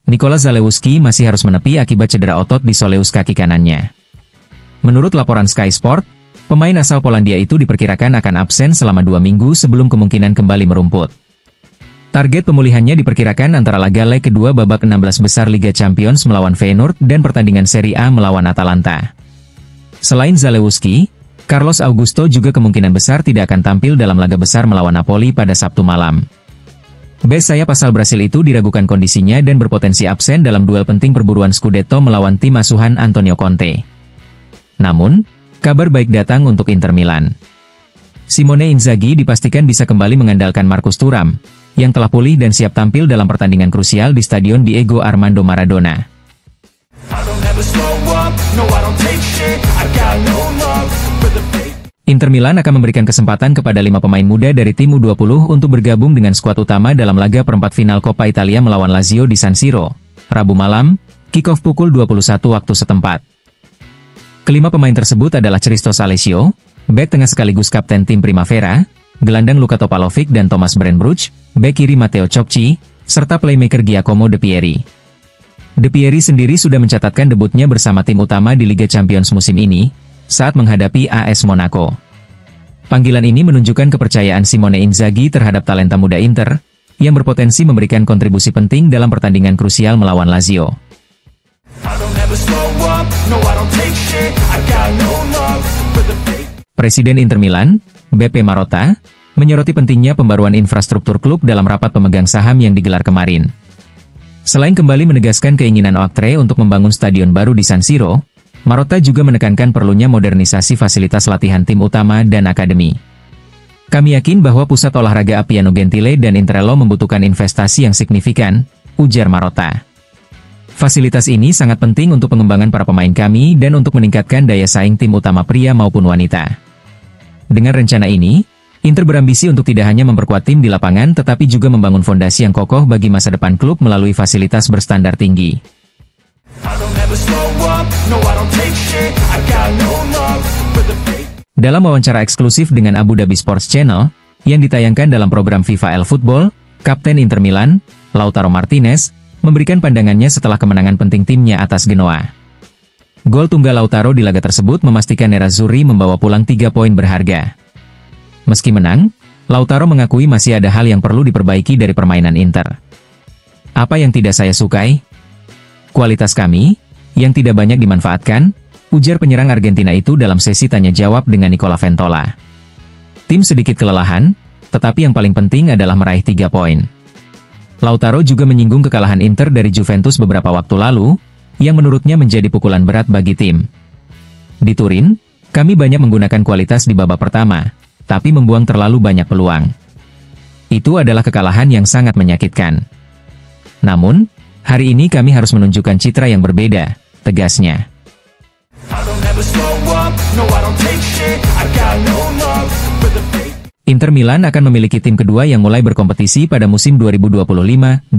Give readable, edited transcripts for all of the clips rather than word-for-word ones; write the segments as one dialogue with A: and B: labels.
A: Nikola Zalewski masih harus menepi akibat cedera otot di soleus kaki kanannya. Menurut laporan Sky Sport, pemain asal Polandia itu diperkirakan akan absen selama 2 minggu sebelum kemungkinan kembali merumput. Target pemulihannya diperkirakan antara laga leg kedua babak 16 besar Liga Champions melawan Feyenoord dan pertandingan Serie A melawan Atalanta. Selain Zalewski, Carlos Augusto juga kemungkinan besar tidak akan tampil dalam laga besar melawan Napoli pada Sabtu malam. Bek sayap asal Brasil itu diragukan kondisinya dan berpotensi absen dalam duel penting perburuan Scudetto melawan tim asuhan Antonio Conte. Namun, kabar baik datang untuk Inter Milan. Simone Inzaghi dipastikan bisa kembali mengandalkan Marcus Thuram, yang telah pulih dan siap tampil dalam pertandingan krusial di Stadion Diego Armando Maradona. Inter Milan akan memberikan kesempatan kepada 5 pemain muda dari tim U20 untuk bergabung dengan skuad utama dalam laga perempat final Coppa Italia melawan Lazio di San Siro, Rabu malam, kick-off pukul 21 waktu setempat. Kelima pemain tersebut adalah Christos Alessio, bek tengah sekaligus kapten tim Primavera, gelandang Luka Topalovic dan Thomas Brandbruch, bek kiri Matteo Ciocci, serta playmaker Giacomo De Pieri. De Pieri sendiri sudah mencatatkan debutnya bersama tim utama di Liga Champions musim ini, saat menghadapi AS Monaco. Panggilan ini menunjukkan kepercayaan Simone Inzaghi terhadap talenta muda Inter, yang berpotensi memberikan kontribusi penting dalam pertandingan krusial melawan Lazio. Presiden Inter Milan, Beppe Marotta, menyoroti pentingnya pembaruan infrastruktur klub dalam rapat pemegang saham yang digelar kemarin. Selain kembali menegaskan keinginan Oaktree untuk membangun stadion baru di San Siro, Marotta juga menekankan perlunya modernisasi fasilitas latihan tim utama dan akademi. Kami yakin bahwa pusat olahraga Appiano Gentile dan Interello membutuhkan investasi yang signifikan, ujar Marotta. Fasilitas ini sangat penting untuk pengembangan para pemain kami dan untuk meningkatkan daya saing tim utama pria maupun wanita. Dengan rencana ini, Inter berambisi untuk tidak hanya memperkuat tim di lapangan tetapi juga membangun fondasi yang kokoh bagi masa depan klub melalui fasilitas berstandar tinggi. Dalam wawancara eksklusif dengan Abu Dhabi Sports Channel, yang ditayangkan dalam program FIFA El Football, Kapten Inter Milan, Lautaro Martinez, memberikan pandangannya setelah kemenangan penting timnya atas Genoa. Gol tunggal Lautaro di laga tersebut memastikan Nerazzurri membawa pulang 3 poin berharga. Meski menang, Lautaro mengakui masih ada hal yang perlu diperbaiki dari permainan Inter. Apa yang tidak saya sukai? Kualitas kami, yang tidak banyak dimanfaatkan, ujar penyerang Argentina itu dalam sesi tanya jawab dengan Nicola Ventola. Tim sedikit kelelahan, tetapi yang paling penting adalah meraih 3 poin. Lautaro juga menyinggung kekalahan Inter dari Juventus beberapa waktu lalu, yang menurutnya menjadi pukulan berat bagi tim. Di Turin, kami banyak menggunakan kualitas di babak pertama, tapi membuang terlalu banyak peluang. Itu adalah kekalahan yang sangat menyakitkan. Namun, hari ini kami harus menunjukkan citra yang berbeda, tegasnya. Inter Milan akan memiliki tim kedua yang mulai berkompetisi pada musim 2025-2026.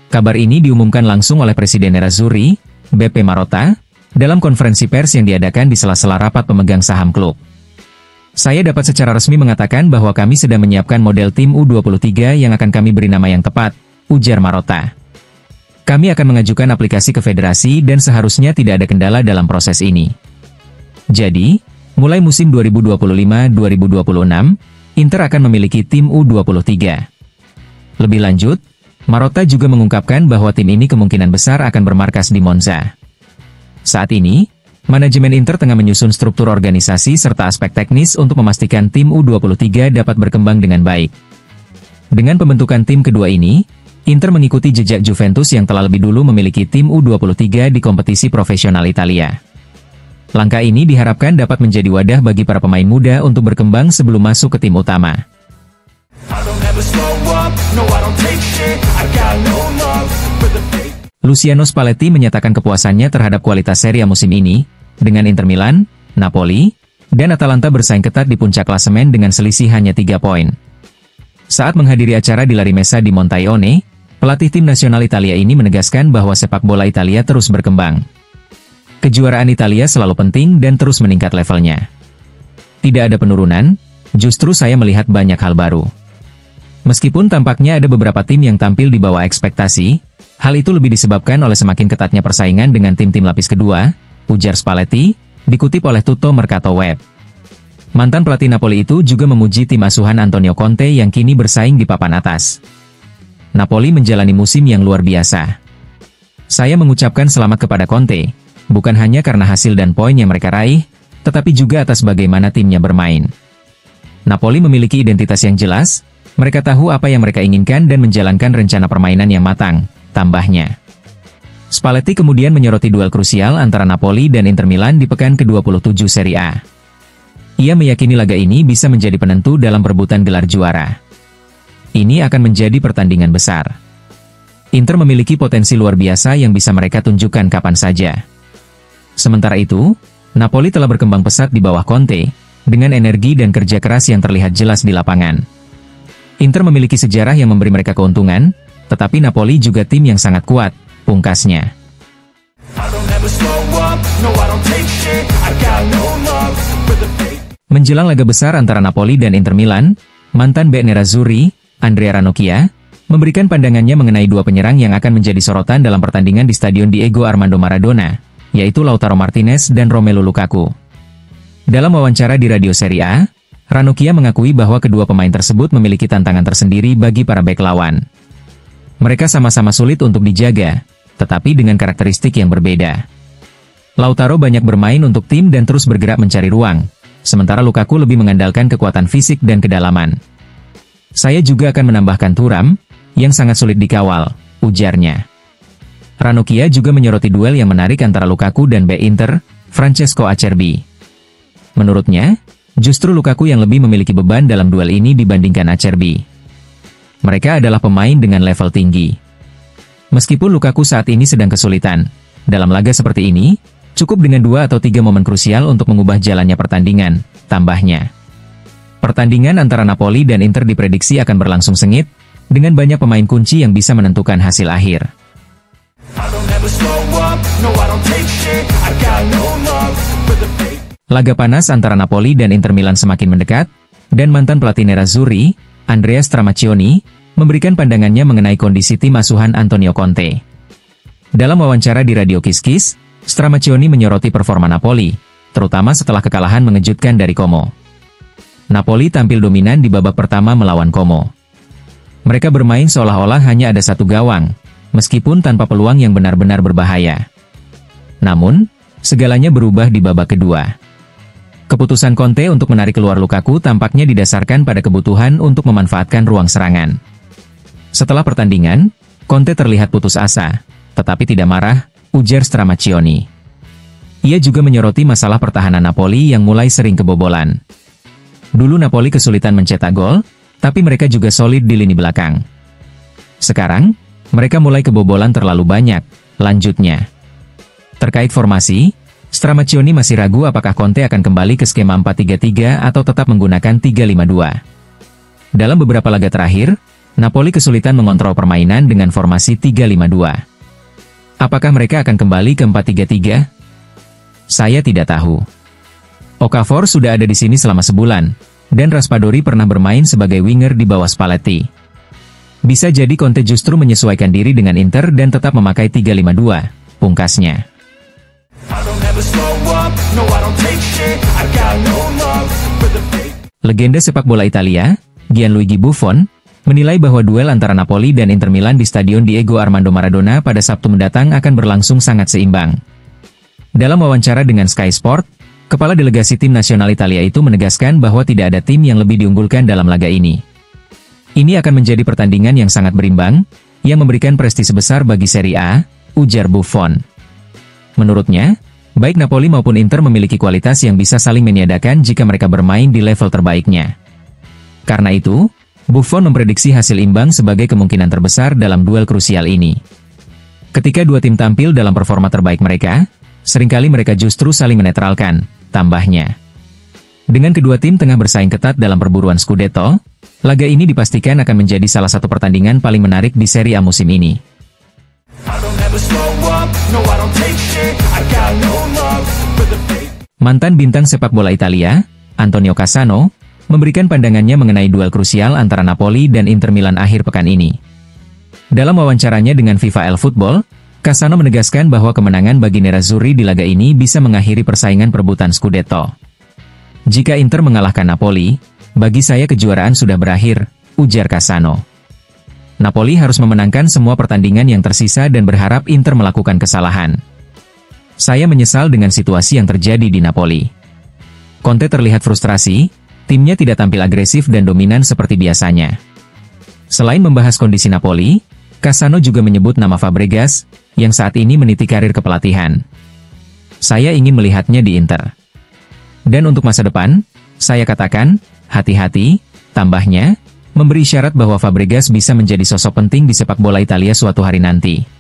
A: Kabar ini diumumkan langsung oleh Presiden Nerazzurri, Beppe Marotta, dalam konferensi pers yang diadakan di sela-sela rapat pemegang saham klub. Saya dapat secara resmi mengatakan bahwa kami sedang menyiapkan model tim U23 yang akan kami beri nama yang tepat, ujar Marotta. Kami akan mengajukan aplikasi ke federasi dan seharusnya tidak ada kendala dalam proses ini. Jadi, mulai musim 2025-2026, Inter akan memiliki tim U23. Lebih lanjut, Marotta juga mengungkapkan bahwa tim ini kemungkinan besar akan bermarkas di Monza. Saat ini, manajemen Inter tengah menyusun struktur organisasi serta aspek teknis untuk memastikan tim U23 dapat berkembang dengan baik. Dengan pembentukan tim kedua ini, Inter mengikuti jejak Juventus yang telah lebih dulu memiliki tim U23 di kompetisi profesional Italia. Langkah ini diharapkan dapat menjadi wadah bagi para pemain muda untuk berkembang sebelum masuk ke tim utama. Luciano Spalletti menyatakan kepuasannya terhadap kualitas Serie A musim ini, dengan Inter Milan, Napoli, dan Atalanta bersaing ketat di puncak klasemen dengan selisih hanya 3 poin. Saat menghadiri acara di La Rimessa di Montaione, pelatih tim nasional Italia ini menegaskan bahwa sepak bola Italia terus berkembang. Kejuaraan Italia selalu penting dan terus meningkat levelnya. Tidak ada penurunan, justru saya melihat banyak hal baru. Meskipun tampaknya ada beberapa tim yang tampil di bawah ekspektasi, hal itu lebih disebabkan oleh semakin ketatnya persaingan dengan tim-tim lapis kedua, ujar Spalletti, dikutip oleh Tutto Mercato Web. Mantan pelatih Napoli itu juga memuji tim asuhan Antonio Conte yang kini bersaing di papan atas. Napoli menjalani musim yang luar biasa. Saya mengucapkan selamat kepada Conte, bukan hanya karena hasil dan poin yang mereka raih, tetapi juga atas bagaimana timnya bermain. Napoli memiliki identitas yang jelas, mereka tahu apa yang mereka inginkan dan menjalankan rencana permainan yang matang, tambahnya. Spalletti kemudian menyoroti duel krusial antara Napoli dan Inter Milan di pekan ke-27 Serie A. Ia meyakini laga ini bisa menjadi penentu dalam perebutan gelar juara. Ini akan menjadi pertandingan besar. Inter memiliki potensi luar biasa yang bisa mereka tunjukkan kapan saja. Sementara itu, Napoli telah berkembang pesat di bawah Conte, dengan energi dan kerja keras yang terlihat jelas di lapangan. Inter memiliki sejarah yang memberi mereka keuntungan, tetapi Napoli juga tim yang sangat kuat, pungkasnya. Menjelang laga besar antara Napoli dan Inter Milan, mantan bek Nerazzurri, Andrea Ranocchia, memberikan pandangannya mengenai dua penyerang yang akan menjadi sorotan dalam pertandingan di Stadion Diego Armando Maradona, yaitu Lautaro Martinez dan Romelu Lukaku. Dalam wawancara di Radio Serie A, Ranocchia mengakui bahwa kedua pemain tersebut memiliki tantangan tersendiri bagi para bek lawan. Mereka sama-sama sulit untuk dijaga, tetapi dengan karakteristik yang berbeda. Lautaro banyak bermain untuk tim dan terus bergerak mencari ruang, sementara Lukaku lebih mengandalkan kekuatan fisik dan kedalaman. Saya juga akan menambahkan Thuram, yang sangat sulit dikawal, ujarnya. Ranocchia juga menyoroti duel yang menarik antara Lukaku dan bek Inter, Francesco Acerbi. Menurutnya, justru Lukaku yang lebih memiliki beban dalam duel ini dibandingkan Acerbi. Mereka adalah pemain dengan level tinggi. Meskipun Lukaku saat ini sedang kesulitan, dalam laga seperti ini, cukup dengan 2 atau 3 momen krusial untuk mengubah jalannya pertandingan, tambahnya. Pertandingan antara Napoli dan Inter diprediksi akan berlangsung sengit, dengan banyak pemain kunci yang bisa menentukan hasil akhir. Laga panas antara Napoli dan Inter Milan semakin mendekat, dan mantan pelatih Nerazzurri, Andrea Stramaccioni, memberikan pandangannya mengenai kondisi tim asuhan Antonio Conte. Dalam wawancara di Radio Kiss-Kiss, Stramaccioni menyoroti performa Napoli, terutama setelah kekalahan mengejutkan dari Como. Napoli tampil dominan di babak pertama melawan Como. Mereka bermain seolah-olah hanya ada satu gawang, meskipun tanpa peluang yang benar-benar berbahaya. Namun, segalanya berubah di babak kedua. Keputusan Conte untuk menarik keluar Lukaku tampaknya didasarkan pada kebutuhan untuk memanfaatkan ruang serangan. Setelah pertandingan, Conte terlihat putus asa, tetapi tidak marah, ujar Stramaccioni. Ia juga menyoroti masalah pertahanan Napoli yang mulai sering kebobolan. Dulu Napoli kesulitan mencetak gol, tapi mereka juga solid di lini belakang. Sekarang, mereka mulai kebobolan terlalu banyak, lanjutnya. Terkait formasi, Stramaccioni masih ragu apakah Conte akan kembali ke skema 4-3-3 atau tetap menggunakan 3-5-2. Dalam beberapa laga terakhir, Napoli kesulitan mengontrol permainan dengan formasi 3-5-2. Apakah mereka akan kembali ke 4-3-3? Saya tidak tahu. Okafor sudah ada di sini selama sebulan, dan Raspadori pernah bermain sebagai winger di bawah Spalletti. Bisa jadi Conte justru menyesuaikan diri dengan Inter dan tetap memakai 3-5-2, pungkasnya. Legenda sepak bola Italia, Gianluigi Buffon, menilai bahwa duel antara Napoli dan Inter Milan di Stadion Diego Armando Maradona pada Sabtu mendatang akan berlangsung sangat seimbang. Dalam wawancara dengan Sky Sport, kepala delegasi tim nasional Italia itu menegaskan bahwa tidak ada tim yang lebih diunggulkan dalam laga ini. Ini akan menjadi pertandingan yang sangat berimbang, yang memberikan prestise besar bagi Serie A, ujar Buffon. Menurutnya, baik Napoli maupun Inter memiliki kualitas yang bisa saling meniadakan jika mereka bermain di level terbaiknya. Karena itu, Buffon memprediksi hasil imbang sebagai kemungkinan terbesar dalam duel krusial ini. Ketika dua tim tampil dalam performa terbaik mereka, seringkali mereka justru saling menetralkan, tambahnya. Dengan kedua tim tengah bersaing ketat dalam perburuan Scudetto, laga ini dipastikan akan menjadi salah satu pertandingan paling menarik di Serie A musim ini. Mantan bintang sepak bola Italia, Antonio Cassano, memberikan pandangannya mengenai duel krusial antara Napoli dan Inter Milan akhir pekan ini. Dalam wawancaranya dengan FIFA El Football, Cassano menegaskan bahwa kemenangan bagi Nerazzurri di laga ini bisa mengakhiri persaingan perebutan Scudetto. Jika Inter mengalahkan Napoli, bagi saya kejuaraan sudah berakhir, ujar Cassano. Napoli harus memenangkan semua pertandingan yang tersisa dan berharap Inter melakukan kesalahan. Saya menyesal dengan situasi yang terjadi di Napoli. Conte terlihat frustrasi, timnya tidak tampil agresif dan dominan seperti biasanya. Selain membahas kondisi Napoli, Cassano juga menyebut nama Fabregas, yang saat ini meniti karir kepelatihan. Saya ingin melihatnya di Inter. Dan untuk masa depan, saya katakan, hati-hati, tambahnya, memberi isyarat bahwa Fabregas bisa menjadi sosok penting di sepak bola Italia suatu hari nanti.